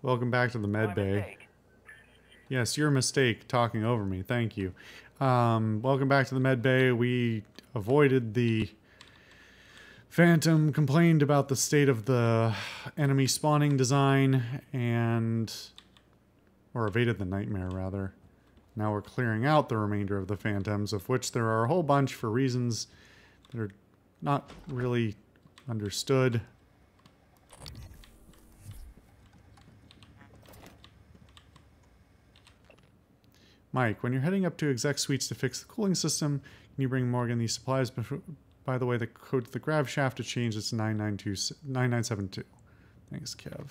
Welcome back to the med bay. Yes, your mistake talking over me. Thank you. Welcome back to the med bay. We avoided the Phantom, complained about the state of the enemy spawning design, or evaded the nightmare, rather. Now we're clearing out the remainder of the Phantoms, of which there are a whole bunch for reasons that are not really understood. Mike, when you're heading up to exec suites to fix the cooling system, can you bring Morgan these supplies? By the way, the code to the grav shaft to change is 9972. Thanks, Kev.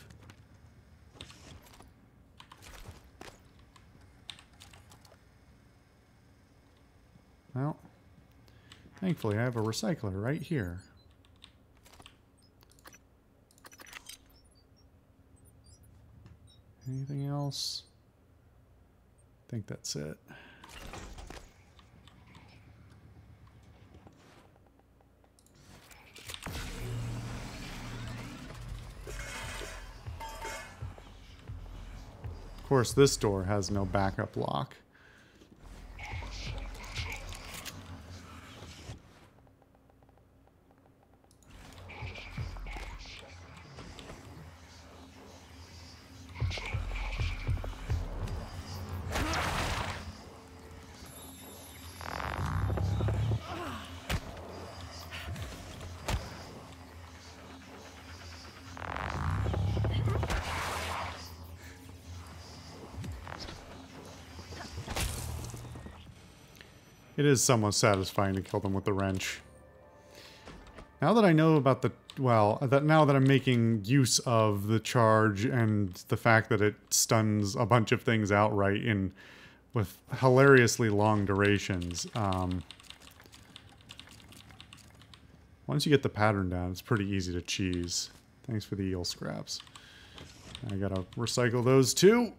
Well, thankfully I have a recycler right here. Anything else? I think that's it. Of course, this door has no backup lock. It is somewhat satisfying to kill them with the wrench. Now that I know about the... well, now that I'm making use of the charge and the fact that it stuns a bunch of things outright with hilariously long durations, once you get the pattern down, it's pretty easy to cheese. Thanks for the eel scraps. I gotta recycle those too.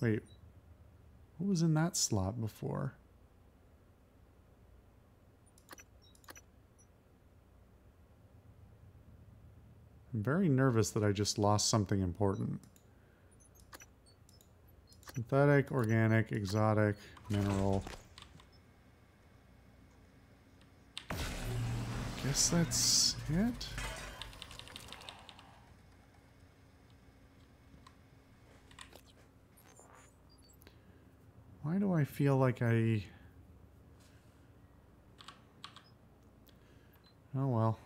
Wait, what was in that slot before? I'm very nervous that I just lost something important. Synthetic, organic, exotic, mineral. Guess that's it? Why do I feel like I... oh well.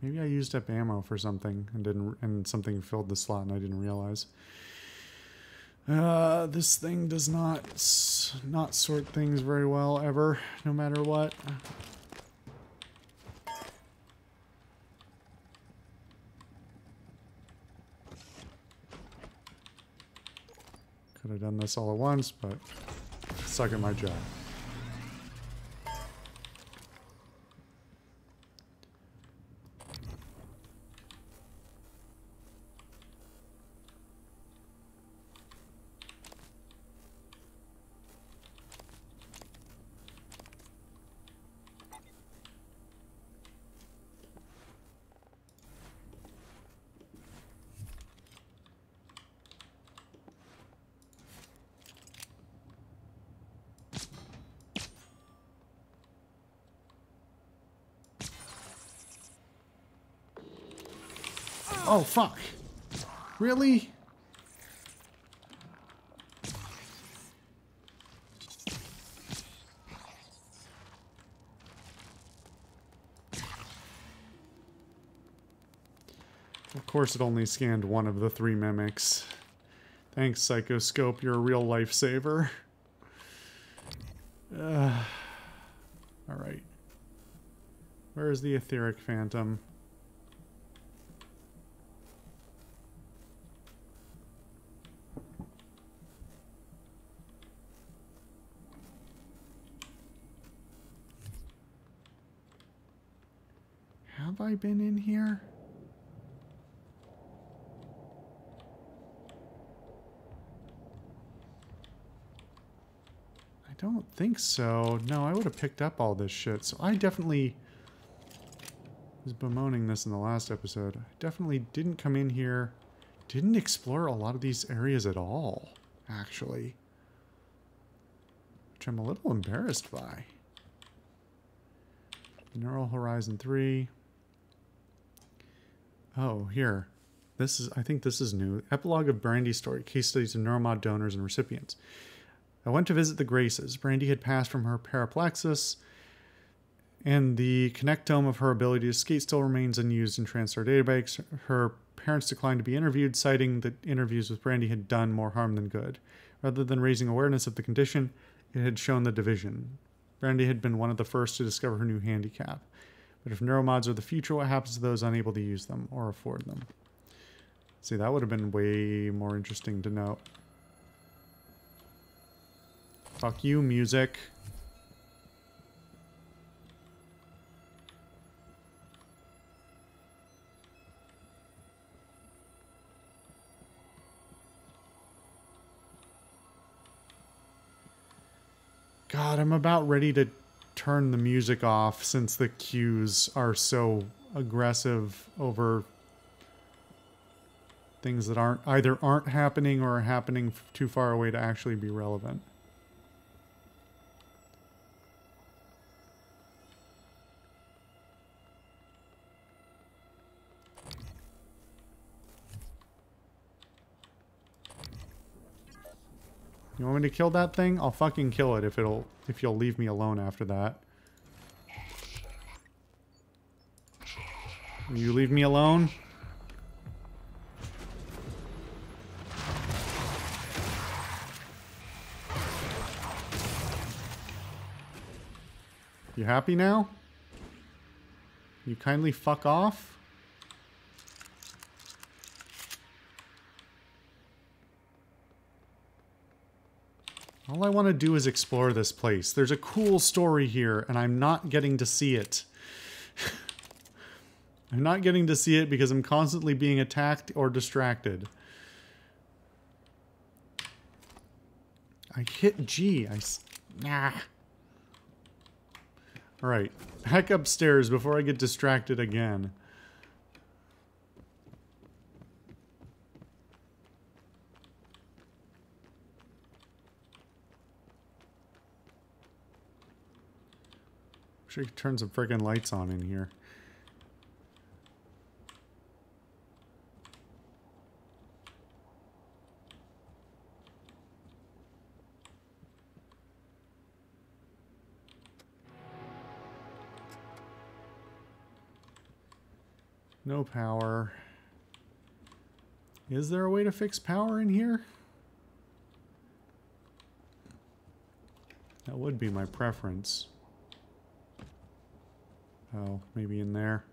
Maybe I used up ammo for something and something filled the slot and I didn't realize. This thing does not sort things very well ever, no matter what. Could have done this all at once, but suck at my job. Oh, fuck. Really? Of course it only scanned one of the 3 mimics. Thanks, Psychoscope. You're a real lifesaver. Alright. Where is the etheric phantom? Have I been in here? I don't think so. No, I would have picked up all this shit. So I definitely was bemoaning this in the last episode. I definitely didn't come in here, didn't explore a lot of these areas at all, actually. Which I'm a little embarrassed by. Neural Horizon 3. Oh, here. I think this is new. Epilogue of Brandy's story. Case studies of neuromod donors and recipients. I went to visit the Graces. Brandy had passed from her paraplexis, and the connectome of her ability to skate still remains unused in TranStar database. Her parents declined to be interviewed, citing that interviews with Brandy had done more harm than good. Rather than raising awareness of the condition, it had shown the division. Brandy had been one of the first to discover her new handicap. But if neuromods are the future, what happens to those unable to use them or afford them? See, that would have been way more interesting to know. Fuck you, music. God, I'm about ready to turn the music off since the cues are so aggressive over things that aren't happening or are happening too far away to actually be relevant. You want me to kill that thing? I'll fucking kill it if you'll leave me alone after that. Will you leave me alone? You happy now? You kindly fuck off? All I want to do is explore this place. There's a cool story here, and I'm not getting to see it. I'm not getting to see it because I'm constantly being attacked or distracted. I hit G. Nah. Alright, back upstairs before I get distracted again. Sure, turn some friggin' lights on in here. No power. Is there a way to fix power in here? That would be my preference. Oh, maybe in there.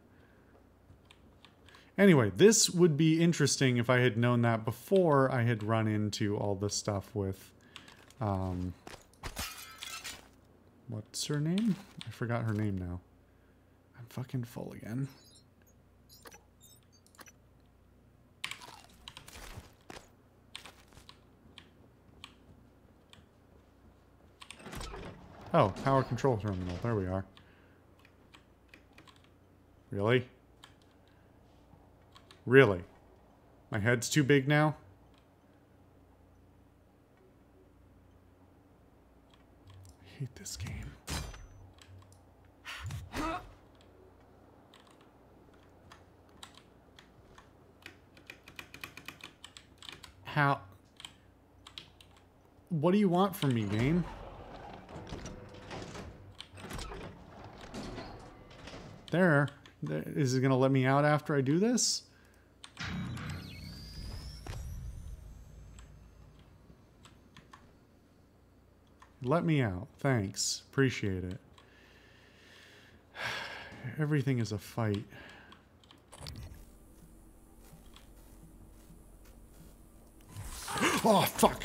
Anyway, this would be interesting if I had known that before I had run into all the stuff with, what's her name? I forgot her name now. I'm fucking full again. Oh, power control terminal. There we are. Really? Really? My head's too big now? I hate this game. How? What do you want from me, game? There. Is it gonna let me out after I do this? Let me out. Thanks. Appreciate it. Everything is a fight. Oh, fuck!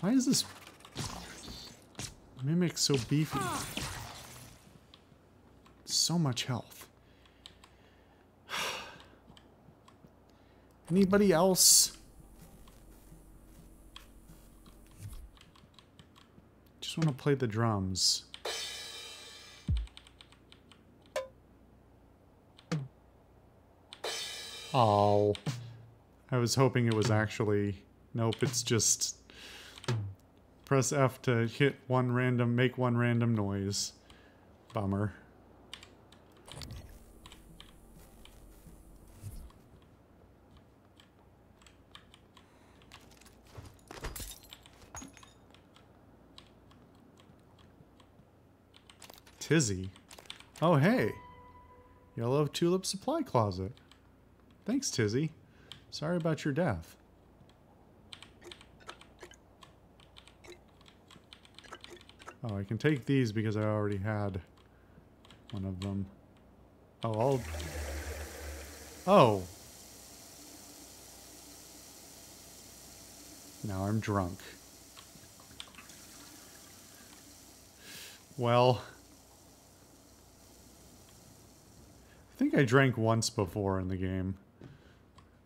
Why is this mimic so beefy? So much health. Anybody else? Just want to play the drums. Oh. I was hoping it was actually... Nope, it's just... Press F to hit one random, make one random noise. Bummer. Tizzy. Oh, hey. Yellow Tulip Supply Closet. Thanks, Tizzy. Sorry about your death. Oh, I can take these because I already had one of them. Oh, Oh! Now I'm drunk. Well... I think I drank once before in the game.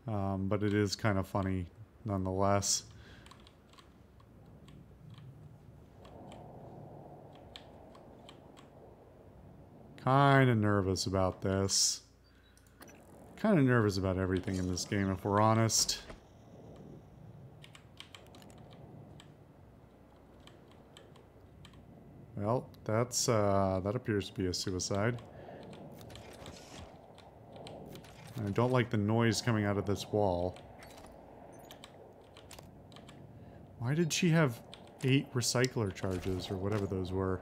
But it is kind of funny, nonetheless. Kind of nervous about this. Kind of nervous about everything in this game, if we're honest. Well, that's, that appears to be a suicide. I don't like the noise coming out of this wall. Why did she have 8 recycler charges, or whatever those were?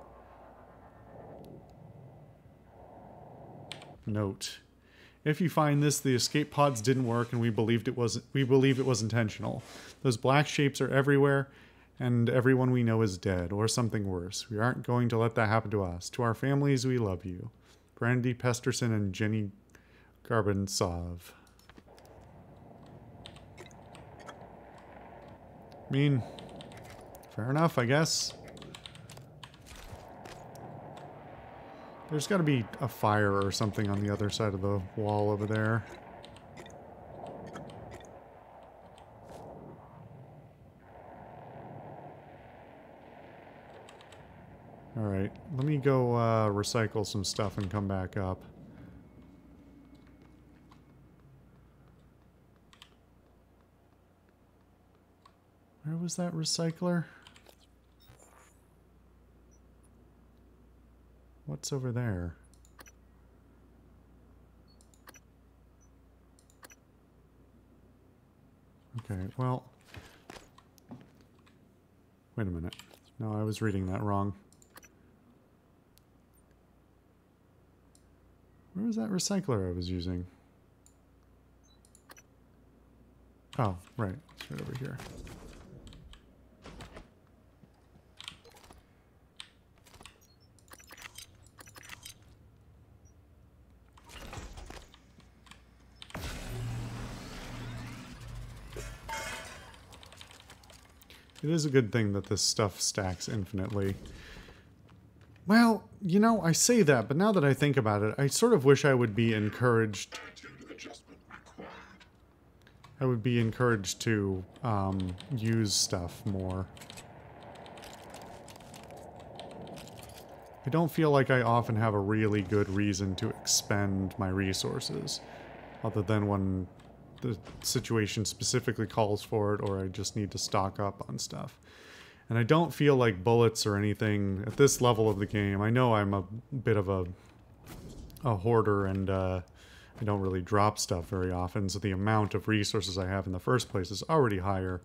Note. If you find this, the escape pods didn't work and we believe it was intentional. Those black shapes are everywhere, and everyone we know is dead, or something worse. We aren't going to let that happen to us. To our families, we love you. Brandy Pesterson and Jenny Garbansov. I mean, fair enough, I guess. There's got to be a fire or something on the other side of the wall over there. Alright, let me go recycle some stuff and come back up. Where was that recycler? What's over there? Okay, well... Wait a minute. No, I was reading that wrong. Where was that recycler I was using? Oh, right. It's right over here. It is a good thing that this stuff stacks infinitely. Well, you know, I say that, but now that I think about it, I sort of wish I would be encouraged... I would be encouraged to use stuff more. I don't feel like I often have a really good reason to expend my resources, other than when the situation specifically calls for it, or I just need to stock up on stuff. And I don't feel like bullets or anything at this level of the game. I know I'm a bit of a hoarder, and I don't really drop stuff very often, so the amount of resources I have in the first place is already higher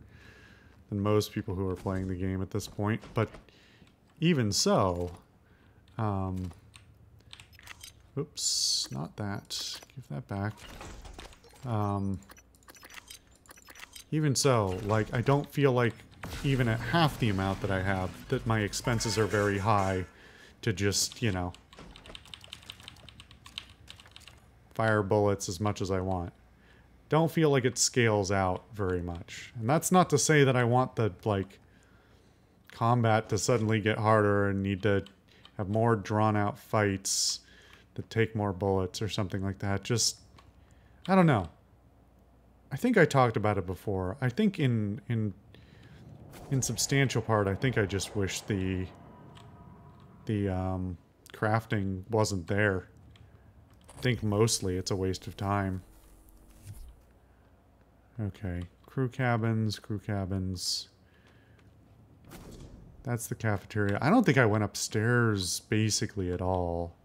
than most people who are playing the game at this point. But even so, oops, not that. Give that back. Even so, like, I don't feel like even at half the amount that I have, that my expenses are very high to just, you know, fire bullets as much as I want. Don't feel like it scales out very much. And that's not to say that I want the, like, combat to suddenly get harder and need to have more drawn-out fights that take more bullets or something like that. Just, I don't know. I think I talked about it before. I think in substantial part, I think I just wish the crafting wasn't there. I think mostly it's a waste of time. Okay, crew cabins, crew cabins. That's the cafeteria. I don't think I went upstairs basically at all.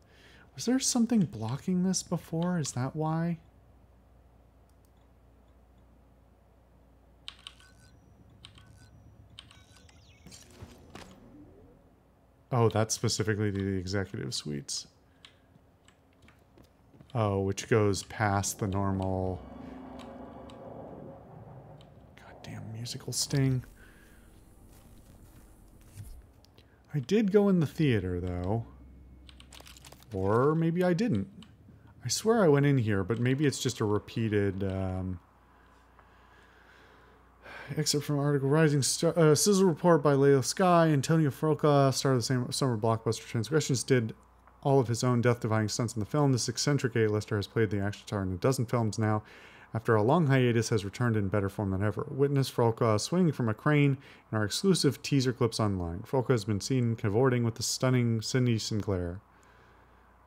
Was there something blocking this before? Is that why? Oh, that's specifically to the executive suites. Oh, which goes past the normal... Goddamn musical sting. I did go in the theater, though. Or maybe I didn't. I swear I went in here, but maybe it's just a repeated... excerpt from article Rising Star... sizzle report by Layla Sky. Antonio Froca, star of the same summer blockbuster Transgressions, did all of his own death-defying stunts in the film. This eccentric A-lister has played the action star in a dozen films now. After a long hiatus, has returned in better form than ever. Witness Froca swinging from a crane in our exclusive teaser clips online. Froca has been seen cavorting with the stunning Sydney Sinclair.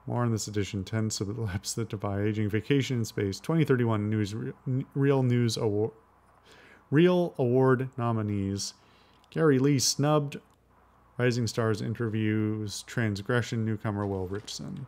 More in this edition. 10 celebs that defy aging. Vacation in Space. 2031 news, Real Award nominees. Gary Lee snubbed. Rising Stars interviews. Transgression newcomer Will Richson.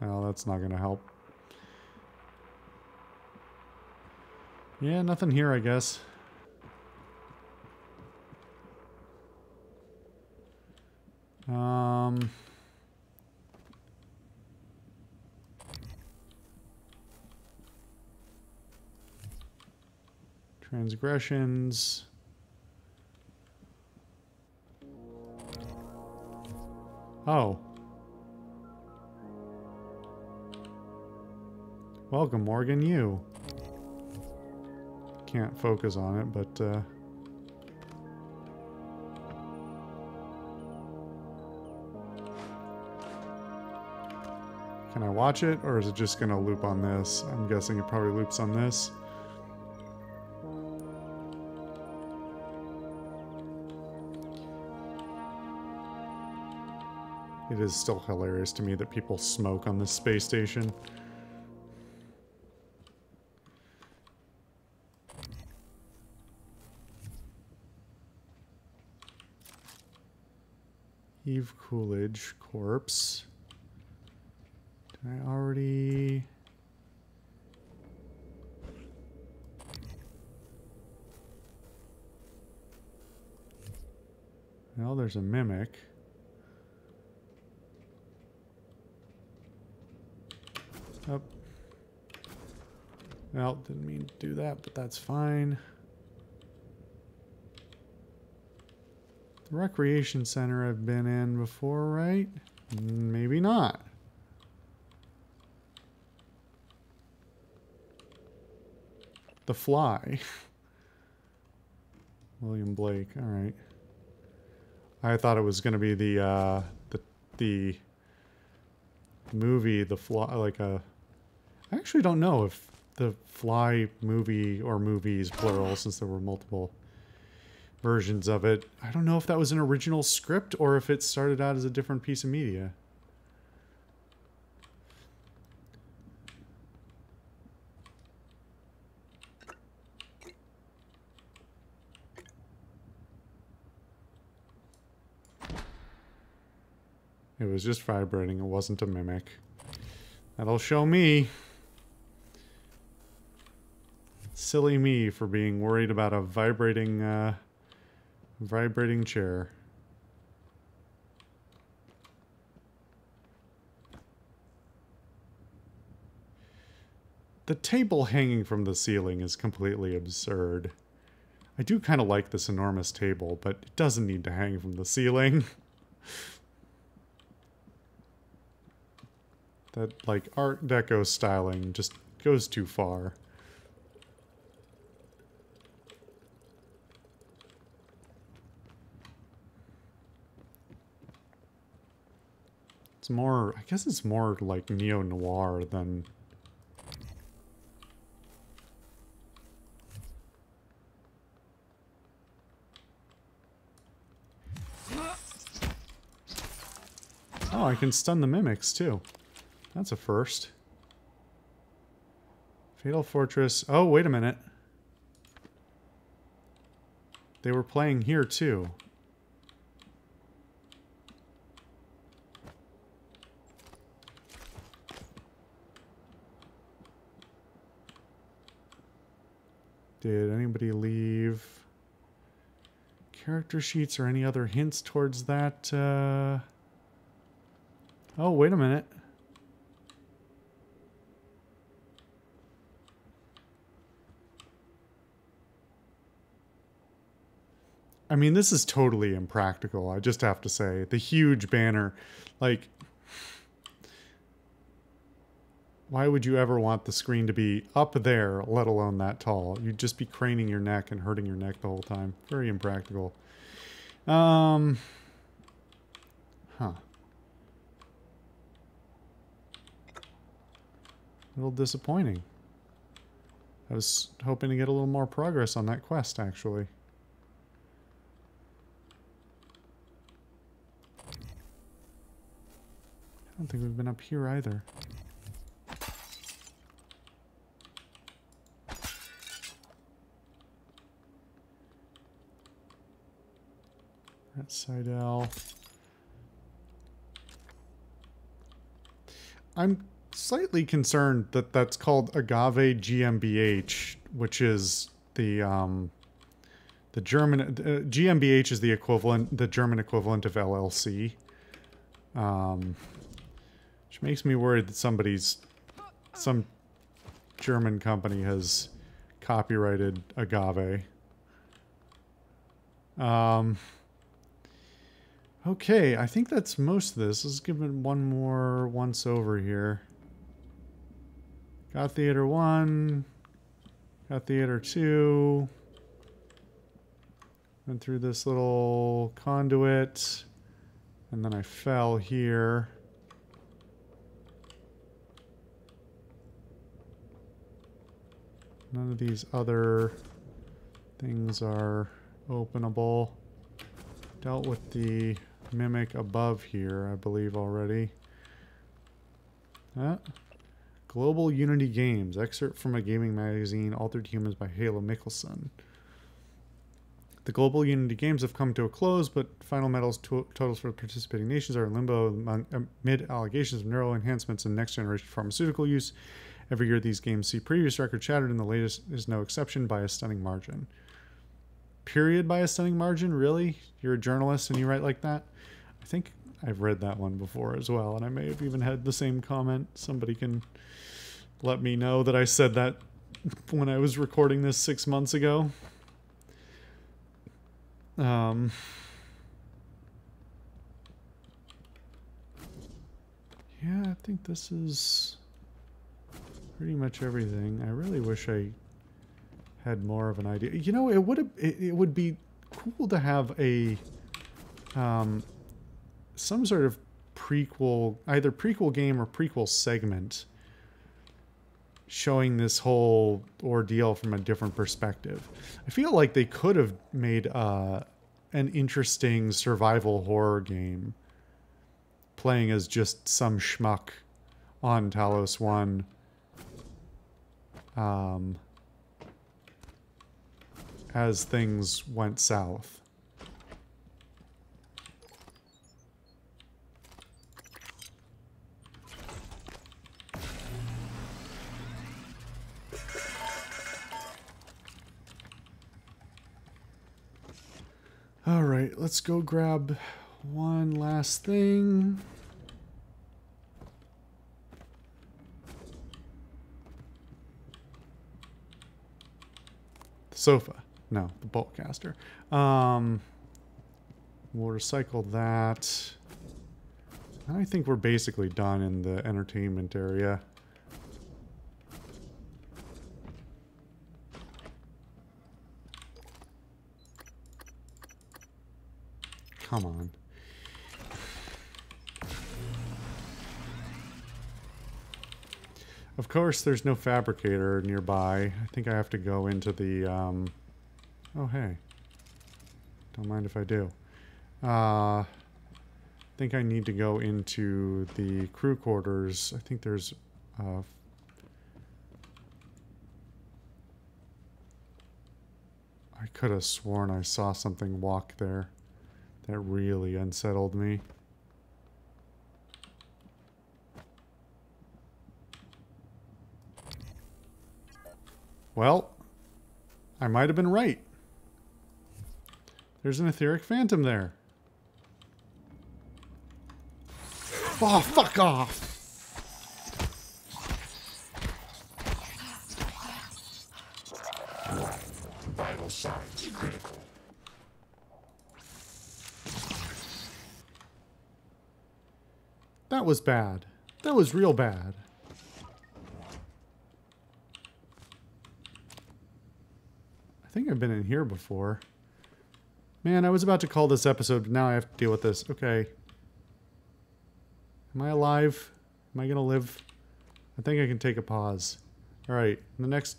Well, that's not going to help. Yeah, nothing here, I guess. Transgressions. Oh. Welcome, Morgan, you. Can't focus on it, but, can I watch it, or is it just gonna loop on this? I'm guessing it probably loops on this. It is still hilarious to me that people smoke on this space station. Eve Coolidge corpse. Did I already... Well, there's a mimic. Oh. Well, didn't mean to do that, but that's fine. The recreation center I've been in before, right? Maybe not. The Fly. William Blake, alright. I thought it was going to be the movie, The Fly, like a... I actually don't know if the Fly movie or movies, plural, since there were multiple versions of it. I don't know if that was an original script or if it started out as a different piece of media. It was just vibrating. It wasn't a mimic. That'll show me. Silly me for being worried about a vibrating chair. The table hanging from the ceiling is completely absurd. I do kind of like this enormous table, but it doesn't need to hang from the ceiling. That, like, Art Deco styling just goes too far. It's more, I guess it's more like neo-noir than... Oh, I can stun the mimics too. That's a first. Fatal Fortress. Oh, wait a minute. They were playing here too. Did anybody leave character sheets or any other hints towards that? Oh, wait a minute. I mean, this is totally impractical, I just have to say. The huge banner, like... Why would you ever want the screen to be up there, let alone that tall? You'd just be craning your neck and hurting your neck the whole time. Very impractical. Huh. A little disappointing. I was hoping to get a little more progress on that quest, actually. I don't think we've been up here either. Rat Seidel. I'm slightly concerned that that's called Agave GmbH, which is the German GmbH is the equivalent, the German equivalent of LLC, which makes me worried that some German company has copyrighted Agave. Okay, I think that's most of this. Let's give it one more once over here. Got Theater 1. Got Theater 2. Went through this little conduit. And then I fell here. None of these other things are openable. Dealt with the mimic above here, I believe already. Global Unity Games. Excerpt from a gaming magazine, Altered Humans by Halo Mickelson. The Global Unity Games have come to a close, but final medals totals for participating nations are in limbo amid allegations of neural enhancements in next-generation pharmaceutical use. Every year these games see previous records shattered, and the latest is no exception by a stunning margin. Period by a stunning margin? Really? You're a journalist and you write like that? I think I've read that one before as well, and I may have even had the same comment. Somebody can let me know that I said that when I was recording this 6 months ago. Yeah, I think this is pretty much everything. I really wish I had more of an idea. You know, it would be cool to have a some sort of prequel, either prequel game or prequel segment showing this whole ordeal from a different perspective. I feel like they could have made an interesting survival horror game playing as just some schmuck on Talos 1. As things went south. All right, let's go grab one last thing. The sofa. No, the bolt caster. We'll recycle that. I think we're basically done in the entertainment area. Come on. Of course, there's no fabricator nearby. I think I have to go into the, Oh, hey. Don't mind if I do. I think I need to go into the crew quarters. I think there's, I could have sworn I saw something walk there. That really unsettled me. Well, I might have been right. There's an etheric phantom there. Oh, fuck off! Vital signs critical. That was bad. That was real bad. I think I've been in here before. Man, I was about to call this episode, but now I have to deal with this. Okay. Am I alive? Am I gonna live? I think I can take a pause. Alright, the next...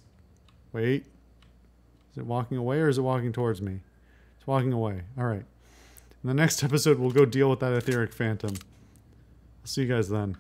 Wait. Is it walking away or is it walking towards me? It's walking away. Alright. In the next episode, we'll go deal with that etheric phantom. I'll see you guys then.